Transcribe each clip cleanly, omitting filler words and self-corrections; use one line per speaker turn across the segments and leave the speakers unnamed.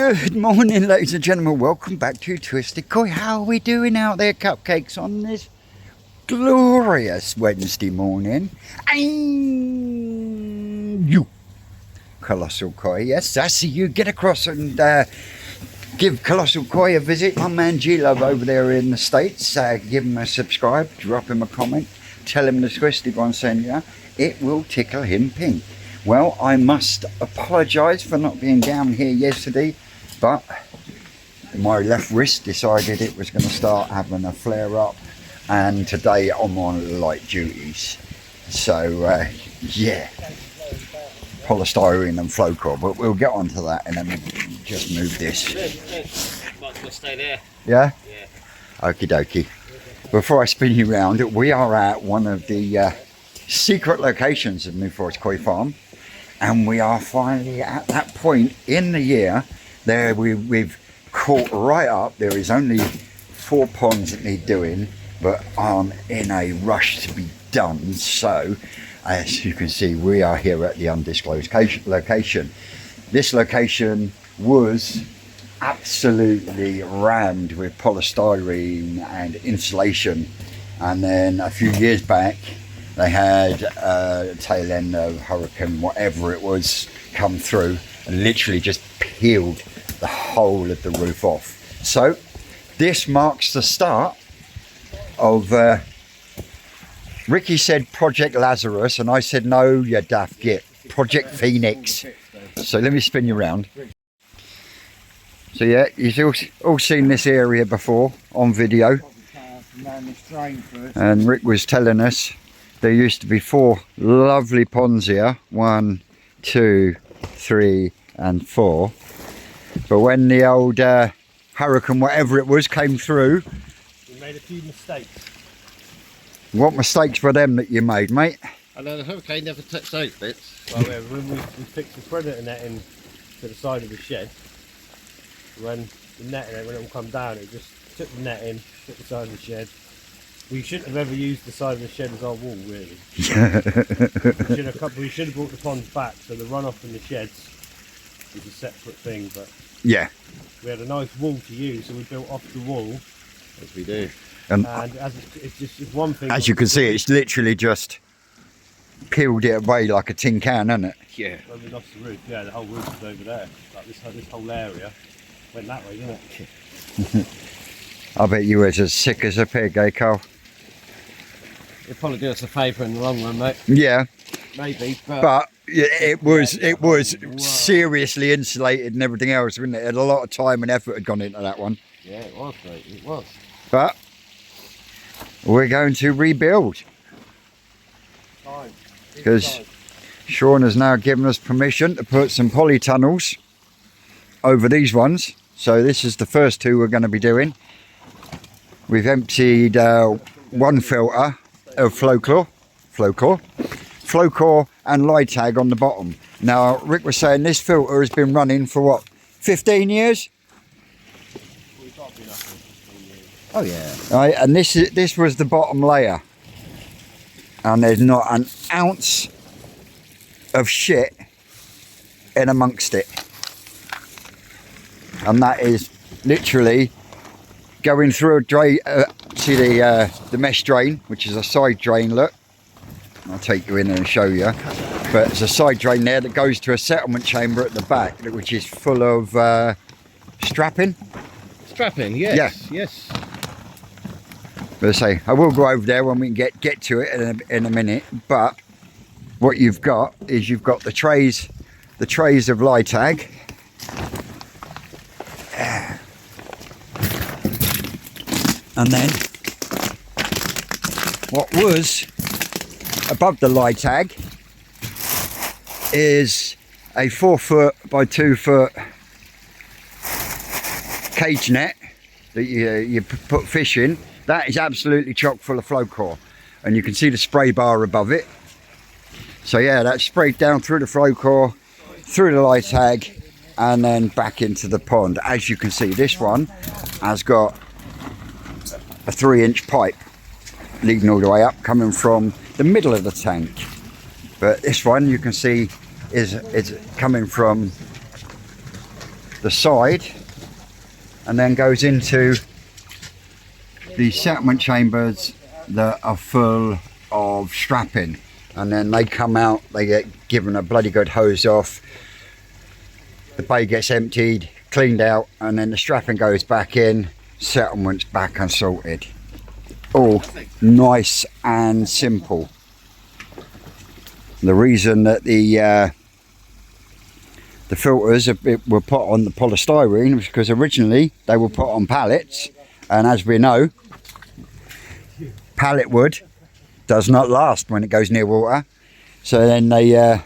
Good morning, ladies and gentlemen. Welcome back to Twisted Koi. How are we doing out there, cupcakes, on this glorious Wednesday morning? And you, Colossal Koi. Yes, I see you. Get across and give Colossal Koi a visit. My man G-Love over there in the States. Give him a subscribe, drop him a comment, tell him the Twisted One sent you. It will tickle him pink. Well, I must apologise for not being down here yesterday, but my left wrist decided it was going to start having a flare up, and today I'm on light duties. So, yeah, polystyrene and Flowcore, but we'll get onto that in a minute. Just move this.
Might as well stay there.
Yeah?
Yeah.
Okie dokie. Before I spin you round, we are at one of the secret locations of New Forest Koi Farm. And we are finally at that point in the year there we've caught right up. There is only 4 ponds that need doing, but I'm in a rush to be done. So, as you can see, we are here at the undisclosed location. This location was absolutely rammed with polystyrene and insulation. And then a few years back, they had a tail end of hurricane, whatever it was, come through and literally just peeled the whole of the roof off. So this marks the start of, Ricky said Project Lazarus, and I said, no, you daft git, Project Phoenix. So let me spin you around. So yeah, you've all seen this area before on video. And Rick was telling us there used to be 4 lovely ponds here, 1, 2, 3 and 4. But when the old hurricane, whatever it was, came through,
We made a few mistakes.
what mistakes were them that you made, mate?
I know the hurricane never touched those bits. Well, yeah, when we fixed the predator netting to the side of the shed, when the netting, when it will come down, it just took the netting, took the side of the shed. We shouldn't have ever used the side of the shed as our wall, really. we should have brought the ponds back, so the runoff from the sheds is a separate thing. But
Yeah.
we had a nice wall to use, so we built off the wall. As we do.
And
as it's just one thing.
as you can see, it's literally just peeled it away like a tin can, isn't it?
Yeah. When we lost the roof, yeah, the whole roof was over there. Like this whole area went that way, didn't it?
I bet you was as sick as a pig, eh, Carl?
It'd probably do us a favour in the long run, mate.
Yeah.
Maybe,
But it was seriously insulated and everything else, wasn't it? A lot of time and effort had gone into that one.
Yeah, it was, mate. It was.
But we're going to rebuild because Sean has now given us permission to put some polytunnels over these ones. So this is the first 2 we're going to be doing. We've emptied 1 filter of Flowcore and Lytag on the bottom. Now Rick was saying this filter has been running for what, 15 years?
Oh yeah.
Right, and this was the bottom layer, and there's not an ounce of shit in amongst it, and that is literally going through a drain. See the mesh drain, which is a side drain. Look, I'll take you in and show you. But it's a side drain there that goes to a settlement chamber at the back, which is full of strapping.
Strapping, yes.
Yeah.
Yes.
But I say, I will go over there when we can get to it in a minute. But what you've got is you've got the trays of Lytag. And then what was above the Lytag is a 4 foot by 2 foot cage net that you put fish in. That is absolutely chock full of Flowcore, and you can see the spray bar above it. So yeah, that's sprayed down through the Flowcore, through the Lytag, and then back into the pond. As you can see, this one has got a 3-inch pipe leading all the way up, coming from the middle of the tank. But this one you can see is coming from the side and then goes into the settlement chambers that are full of strapping, and then they come out, they get given a bloody good hose off, the bay gets emptied, cleaned out, and then the strapping goes back in, settlement's back and sorted. All nice and simple. The reason that the filters were put on the polystyrene was because originally they were put on pallets, and as we know, pallet wood does not last when it goes near water. So then they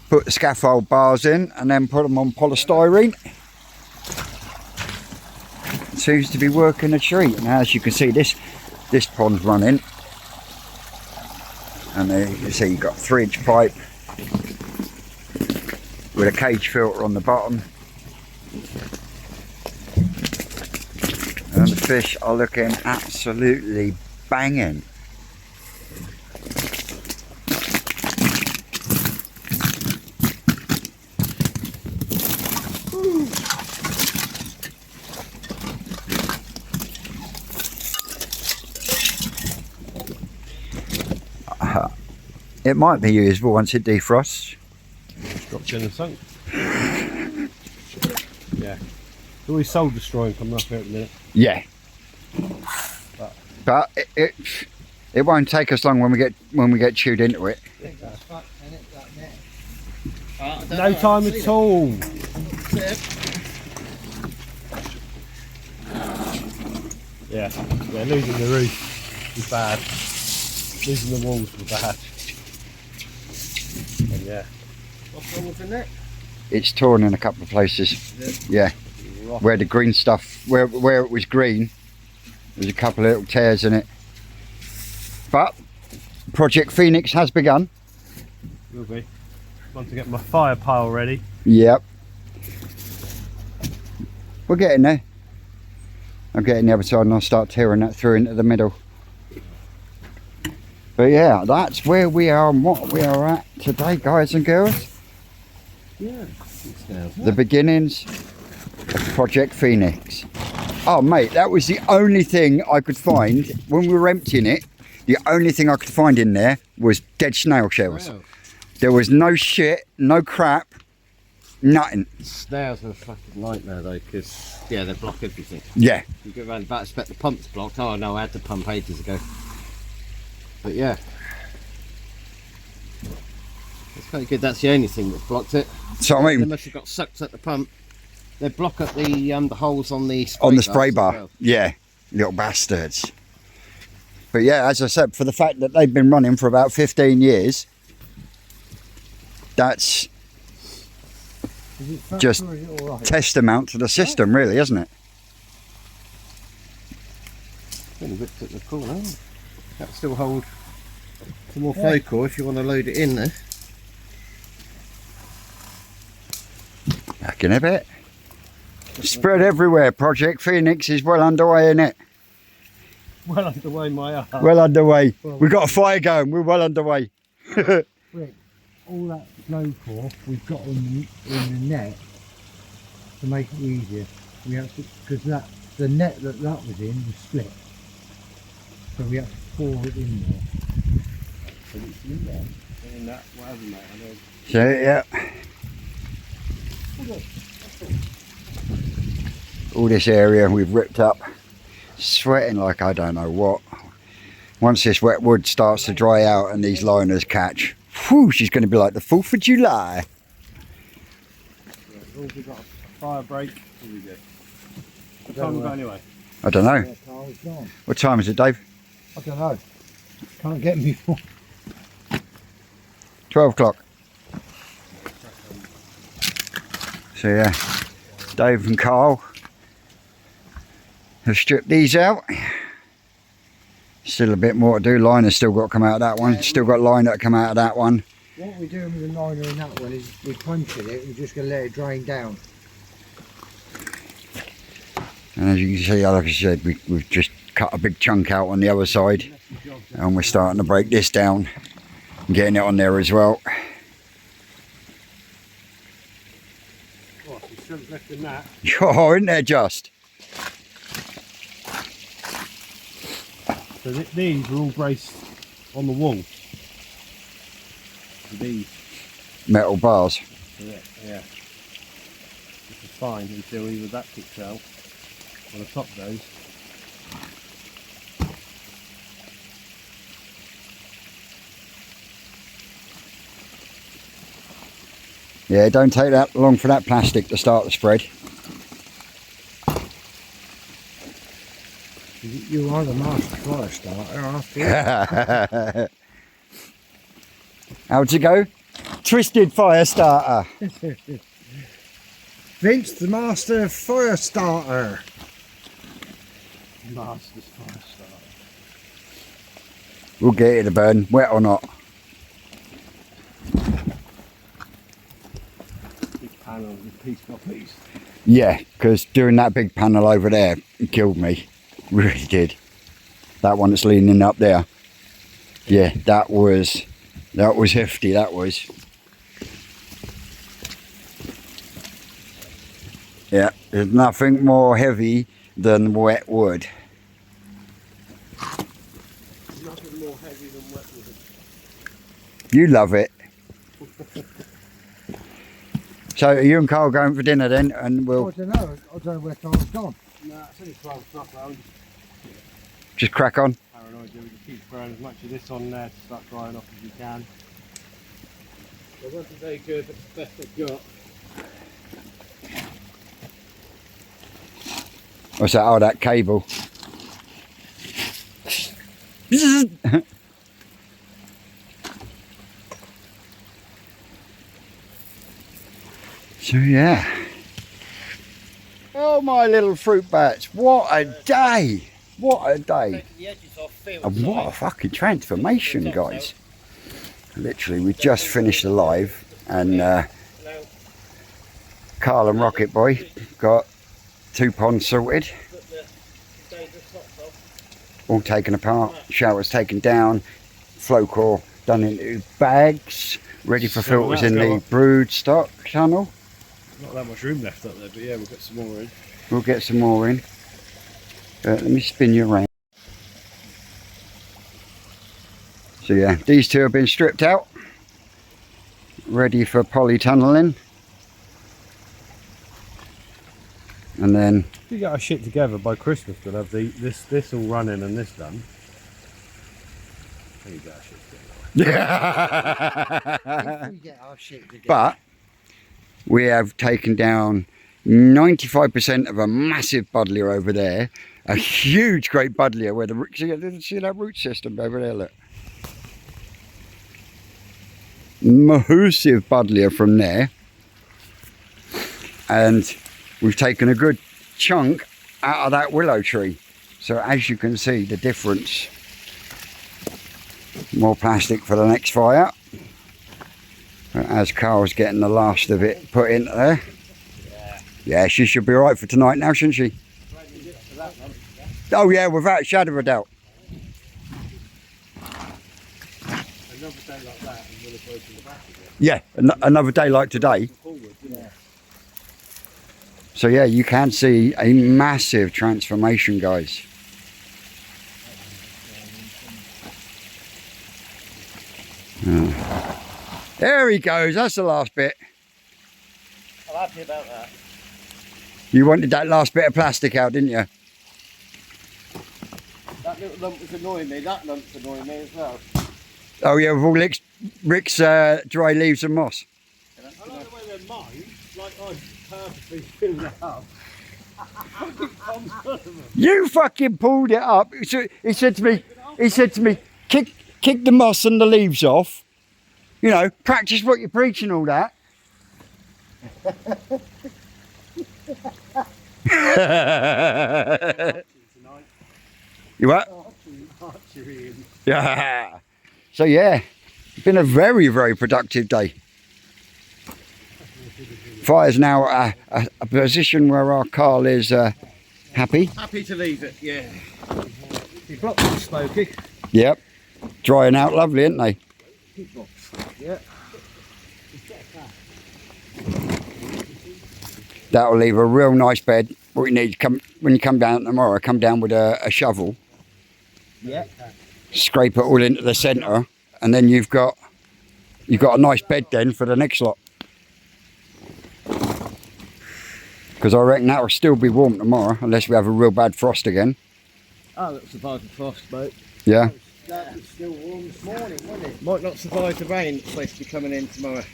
put the scaffold bars in and then put them on polystyrene. It seems to be working a treat. Now, as you can see, this pond's running, and there you can see you've got a 3-inch pipe with a cage filter on the bottom, and the fish are looking absolutely banging. It might be usable once it defrosts.
Dropped in and sunk. Yeah. Always soul destroying coming up here at the minute.
Yeah. But it won't take us long when we get chewed into it.
No time at all. Yeah, losing the roof was bad. Losing the walls was bad. And yeah. What's wrong with the net?
It's torn in a couple of places. Yeah. Where the green stuff, where it was green, there's a couple of little tears in it. But Project Phoenix has begun.
Will be. Want to get my fire pile ready.
Yep. We're getting there. I'm getting the other side and I'll start tearing that through into the middle. But yeah, that's where we are and what we are at today, guys and girls.
Yeah.
The beginnings of Project Phoenix. Oh mate, that was the only thing I could find when we were emptying it. The only thing I could find in there was dead snail shells.
Wow.
There was no shit, no crap, nothing.
Snails are a fucking nightmare though, because yeah, they block everything.
Yeah.
You go around the back, expect the pump's blocked. Oh no, I had the pump ages ago. But yeah, it's quite good. That's the only thing that blocked it.
So I
They
mean,
must have got sucked at the pump. They block at the holes on the
spray bar.
as well.
Yeah, little bastards. But yeah, as I said, for the fact that they've been running for about 15 years, that's just testament to the system, really, isn't it?
Really ripped at the corner. That still hold some more focal if you want to load it in there.
Back in a bit. Spread everywhere. Project Phoenix is well underway, isn't it?
Well underway, my ass.
Well underway. We've got a fire going. We're well underway.
Rick, all that flow core we've got in the net to make it easier. We have to, because the net that was in was split, so we have to pour it in there.
But it's in there. In that, whatever, mate. I know.
So yeah. All this area we've ripped up, sweating like I don't know what. Once this wet wood starts to dry out and these liners catch, whew, she's going to be like the 4th of July.
Yeah, we've got a fire break. Here we go. What time we got anyway?
I don't know.
That car is gone.
What time is it, Dave?
I don't know. Can't get me for
12 o'clock. So yeah, Dave and Carl have stripped these out. Still a bit more to do. Liner's still got to come out of that one. Still got liner to come out of that one.
What we're doing with the liner in that one is we're punching it, we're just going to let it drain down.
And as you can see, like I said, we've just cut a big chunk out on the other side, and we're starting to break this down and getting it on there as well.
Oh, it's
Reckon that.
Oh, isn't there just?
So these are all braced on the wall. These.
Metal bars.
Yeah. Which is fine until either that kicks out or the top goes.
Yeah, don't take that long for that plastic to start the spread.
You are the master fire starter after you.
How'd you go? Twisted fire starter.
Vince, the master fire starter.
Master's fire starter.
We'll get it to burn, wet or not.
Big panel, piece by piece.
Yeah, because doing that big panel over there killed me. Really did. That one that's leaning up there. Yeah, that was hefty, that was. Yeah, there's nothing more heavy than wet wood.
Nothing more heavy than wet wood.
You love it. So are you and Carl going for dinner then? And we'll
I don't know where Carl's gone.
Nah, it's only 12 o'clock round.
just crack on.
Paranoid, we just keep throwing as much of this on there to start drying off as you can. It wasn't very good, but it's the best I've got.
What's that? Oh, that cable. So yeah. Oh my little fruit bats, what a day! What a day! And what a fucking transformation, guys. Literally, we just finished the live and Carl and Rocket Boy got 2 ponds sorted. All taken apart, showers taken down, flow core done into bags, ready for filters in the brood stock tunnel.
Not that much room left up there, but yeah, we'll get some more in.
We'll get some more in. Let me spin you around. So yeah, these two have been stripped out, ready for polytunneling. And then
If we get our shit together by Christmas, we'll have this all running and this done. Then we get our shit together.
If we get our shit together.
but we have taken down 95% of a massive buddleia over there. A huge great buddleia where see that root system over there, look. Massive buddleia from there. And we've taken a good chunk out of that willow tree. So as you can see the difference. More plastic for the next fire. As Carl's getting the last of it put into there. Yeah, she should be alright for tonight now, shouldn't she? Oh yeah, without a shadow of a doubt.
Another day like that and we'll have broken the back again.
Yeah, another day like today. So yeah, you can see a massive transformation, guys. There he goes, that's the last bit.
I'm happy about that.
You wanted that last bit of plastic out, didn't you?
That little lump was annoying me, that lump's annoying me as well.
Oh yeah, with all Rick's dry leaves and moss.
I like the way they're mine, like I purposely filled it up.
You fucking pulled it up. He said to me, kick the moss and the leaves off. You know, practice what you're preaching, all that. You what? Yeah. So yeah, it's been a very, very productive day. Fire's now a position where our Carl is happy.
Happy to leave it, yeah. Your blocks are smoky.
Yep. Drying out lovely, aren't they?
Yeah.
That'll leave a real nice bed. What you need, when you come down tomorrow, come down with a shovel.
Yeah.
Scrape it all into the centre, and then you've got a nice bed then for the next lot. Because I reckon that'll still be warm tomorrow, unless we have a real bad frost again.
Oh, that'll survive the frost, mate.
Yeah.
That was still warm this morning, wasn't it?
Might not survive the rain. It's supposed to be coming in tomorrow.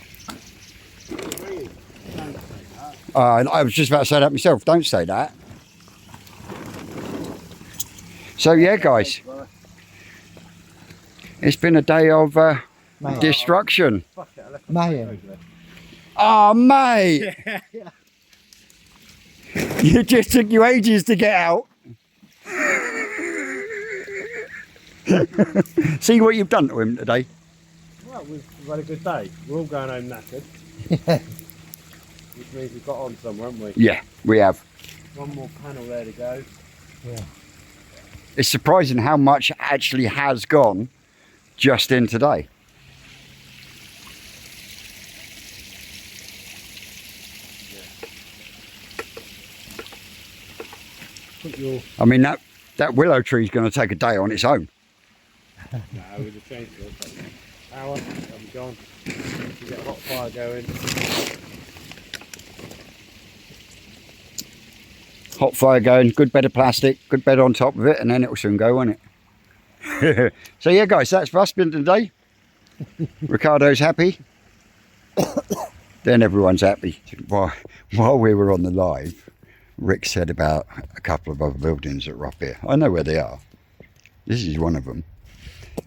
I was just about to say that myself. Don't say that. So yeah, guys, it's been a day of destruction.
Mayhem.
Oh, mate! You just took you ages to get out. See what you've done to him today.
Well, we've had a good day. We're all going home knackered. Which means we've got on somewhere, haven't we?
Yeah, we have.
One more panel there to go.
Yeah.
It's surprising how much actually has gone just in today. I mean, that willow tree is going to take a day on its own.
No, we'd have changed it. Hour, that'll be gone. We get a hot fire going.
Hot fire going, good bed of plastic, good bed on top of it, and then it'll soon go, won't it? So yeah, guys, that's for us been today. Ricardo's happy. Then everyone's happy. While we were on the live, Rick said about a couple of other buildings that are up here. I know where they are. This is one of them.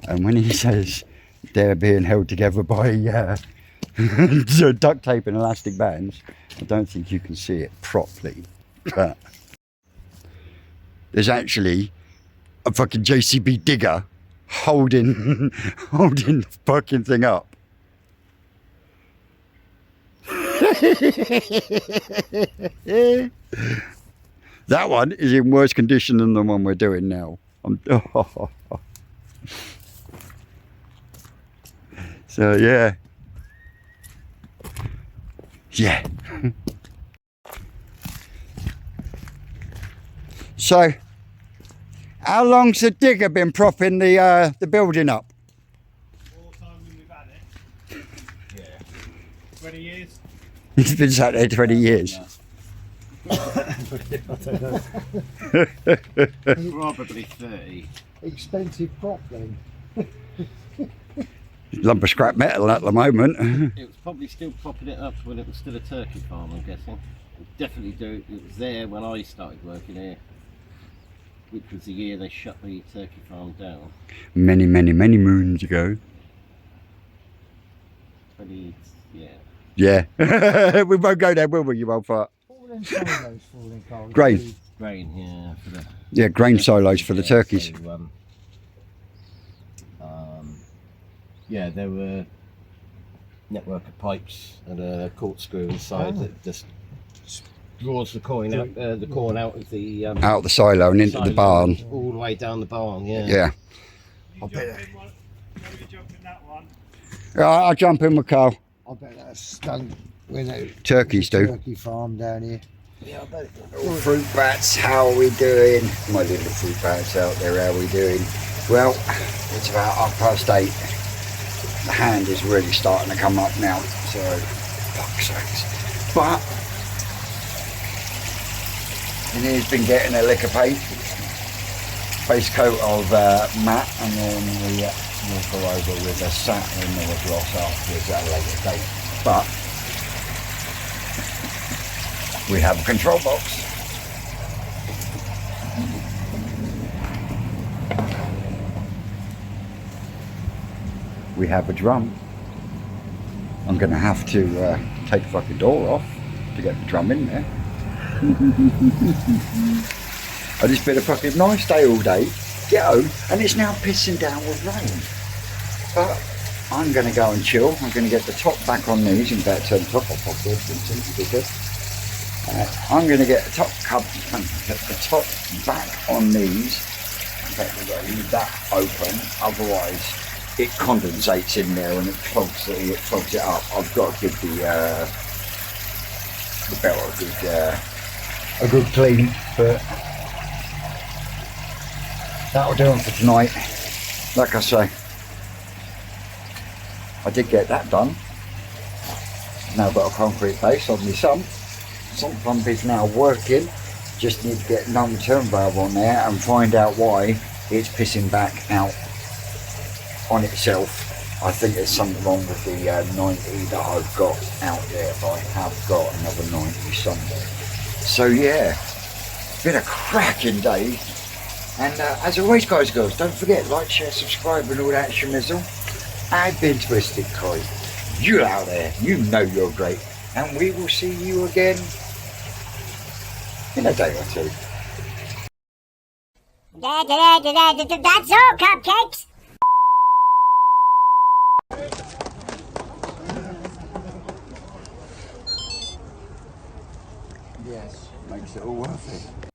And when he says they're being held together by duct tape and elastic bands, I don't think you can see it properly. But there's actually a fucking JCB digger holding the fucking thing up. That one is in worse condition than the one we're doing now. So yeah. So how long's the digger been propping the building up?
All the time we've had it. Yeah. 20 years.
It's been sat there 20 years.
Probably 30.
Expensive prop then.
Lump of scrap metal at the moment.
It was probably still propping it up when it was still a turkey farm, I'm guessing. It definitely do. It was there when I started working here, which was the year they shut the turkey farm down.
Many moons ago.
20, yeah.
Yeah. We won't go there, will we, you old fart?
All them silos falling cold.
Grain.
Grain, yeah. For the,
Yeah, grain silos for the turkeys.
So, yeah, there were network of pipes and a corkscrew inside that just draws the corn out, the corn out of the
Out the silo and into the barn.
all the way down the barn. Yeah.
Yeah.
I'll bet.
I'll jump in with Carl.
I bet that's stunk when they
Turkeys do.
turkey farm down here. Yeah, I bet.
Little fruit bats, how are we doing? My little fruit bats out there, how are we doing? Well, it's about 8:30. The hand is really starting to come up now, so fuck's sakes. But and he's been getting a lick of paint, base coat of matte, and then we'll go over with a satin or a gloss afterwards at a later date. But we have a control box. We have a drum. I'm going to have to take the fucking door off to get the drum in there. And it's been a fucking nice day all day. Get home, and it's now pissing down with rain. But I'm going to go and chill. I'm going to get the top back on these. In fact, turn the top off of this because I'm going to get the top back on these. In fact, we've got to leave that open. Otherwise, it condensates in there and it clogs it up. I've got to give the belt a good clean, but that'll do them for tonight. Like I say, I did get that done. Now I've got a concrete base on my sump. Sump pump is now working. Just need to get another turn valve on there and find out why it's pissing back out on itself. I think there's something wrong with the 90 that I've got out there, but I have got another 90 somewhere. So yeah, been a cracking day. And as always, guys, girls, don't forget, like, share, subscribe and all that schmizzle. I've been Twisted Koi. You out there, you know you're great. And we will see you again in a day or two.
That's all, cupcakes.
Yes, makes it all worth it.